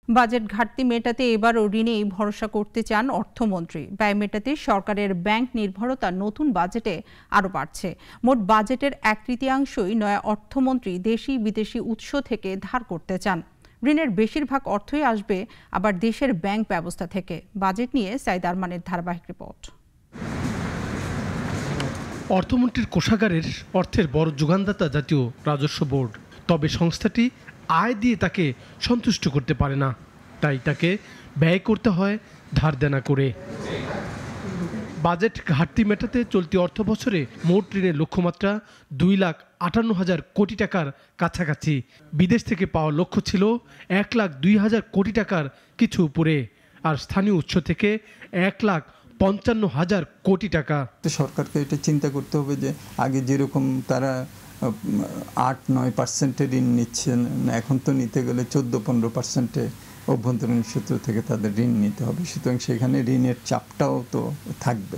Budget ঘাটতি মেটাতে এবারও ঋণেই ভরসা করতে চান অর্থমন্ত্রী। ব্যয় মেটাতে সরকারের ব্যাংক নির্ভরতা নতুন বাজেটে আরও বাড়ছে। মোট বাজেটের 1/3 নয়া অর্থমন্ত্রী দেশি বিদেশি উৎস থেকে ধার করতে চান। ঋণের বেশিরভাগ অর্থই আসবে আবার দেশের ব্যাংক ব্যবস্থা থেকে। বাজেট নিয়ে সাইদ আরমানের ধারাবাহিক রিপোর্ট। অর্থমন্ত্রীর কোষাগারের অর্থের বড় যোগানদাতা জাতীয় রাজস্ব বোর্ড। তবে সংস্থাটি আয় দিয়ে তাকে সন্তুষ্ট করতে পারে না, তাই তাকে ব্যয় করতে হয় ধার দেনা করে। বাজেট ঘাটতি মেটাতে চলতি অর্থ বছরে মোট ঋণের লক্ষ্যমাত্রা 2,58,000 কোটি টাকার কাছাকাছি। বিদেশ থেকে পাওয়া লক্ষ্য ছিল 1,02,000 কোটি টাকার কিছু উপরে, আর স্থানীয় উৎস থেকে 1,55,000 কোটি টাকা। সরকারকে এটা চিন্তা করতে হবে যে আগে যেরকম তারা 8-9% ঋণ নিচ্ছেন, এখন তো নিতে গেলে 14-15% অভ্যন্তরীণ সূত্র থেকে তাদের ঋণ নিতে হবে। সুতরাং সেখানে ঋণের চাপটাও তো থাকবে।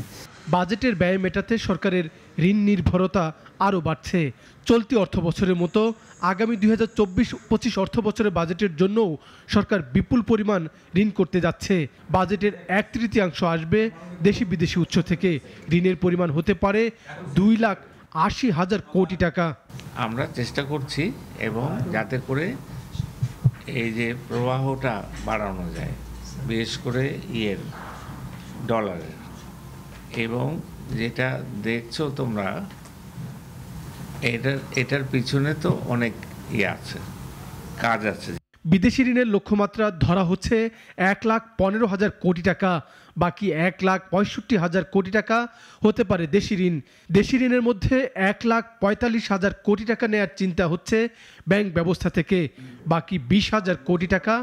বাজেটের ব্যয় মেটাতে সরকারের ঋণ নির্ভরতা আরও বাড়ছে। চলতি অর্থ বছরের মতো আগামী 2024-25 অর্থ বছরের বাজেটের জন্যও সরকার বিপুল পরিমাণ ঋণ করতে যাচ্ছে। বাজেটের 1/3 আসবে দেশি বিদেশি উৎস থেকে। ঋণের পরিমাণ হতে পারে 2,80,000 কোটি টাকা। আমরা চেষ্টা করছি এবং যাতে করে এই যে প্রবাহটা বাড়ানো যায়, বিশেষ করে ডলারের। এবং যেটা দেখছো তোমরা, এটার পিছনে তো অনেক আছে, কাজ আছে। বিদেশি ঋণের লক্ষ্যমাত্রা ধরা হচ্ছে 1,15,000 কোটি টাকা। বাকি 1,65,000 কোটি টাকা হতে পারে দেশি ঋণ। দেশি ঋণের মধ্যে 1,45,000 কোটি টাকা নেয়ার চিন্তা হচ্ছে ব্যাংক ব্যবস্থা থেকে। বাকি 20,000 কোটি টাকা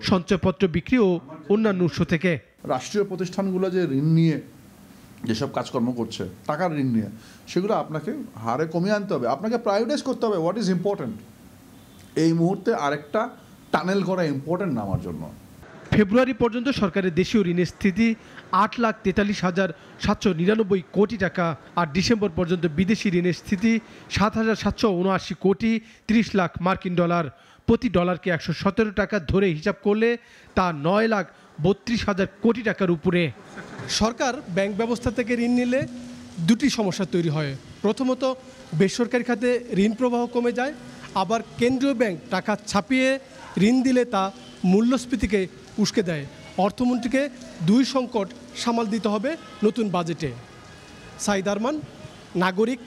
সঞ্চয়পত্র বিক্রি ও অন্যান্য উৎস থেকে। রাষ্ট্রীয় প্রতিষ্ঠানগুলো যে ঋণ নিয়ে যেসব কাজকর্ম করছে, টাকার ঋণ নিয়ে, সেগুলো আপনাকে হারে কমিয়ে আনতে হবে। আপনাকে প্রায়োরিটাইজ করতে হবে হোয়াট ইজ ইম্পর্টেন্ট। এই মুহূর্তে আরেকটা টানেল করা ইম্পর্টেন্ট না আমার জন্য। ফেব্রুয়ারি পর্যন্ত সরকারের দেশীয় ঋণের স্থিতি 8,43,799 কোটি টাকা, আর ডিসেম্বর পর্যন্ত বিদেশি ঋণের স্থিতি 7,779 কোটি 30 লাখ মার্কিন ডলার। প্রতি ডলারকে 117 টাকা ধরে হিসাব করলে তা 9,32,000 কোটি টাকার উপরে। সরকার ব্যাংক ব্যবস্থা থেকে ঋণ নিলে দুটি সমস্যা তৈরি হয়। প্রথমত, বেসরকারি খাতে ঋণ প্রবাহ কমে যায়, আবার কেন্দ্রীয় ব্যাংক টাকা ছাপিয়ে ঋণ দিলে তা মূল্যস্ফীতিকে উস্কে দেয়। অর্থমন্ত্রীকে দুই সংকট সামাল দিতে হবে নতুন বাজেটে। সাইদ আরমান, নাগরিক,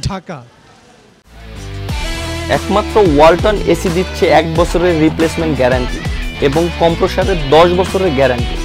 ঢাকা। একমাত্র ওয়ালটন এসি দিচ্ছে 1 বছরের রিপ্লেসমেন্ট গ্যারান্টি এবং কম্প্রেসারের 10 বছরের গ্যারান্টি।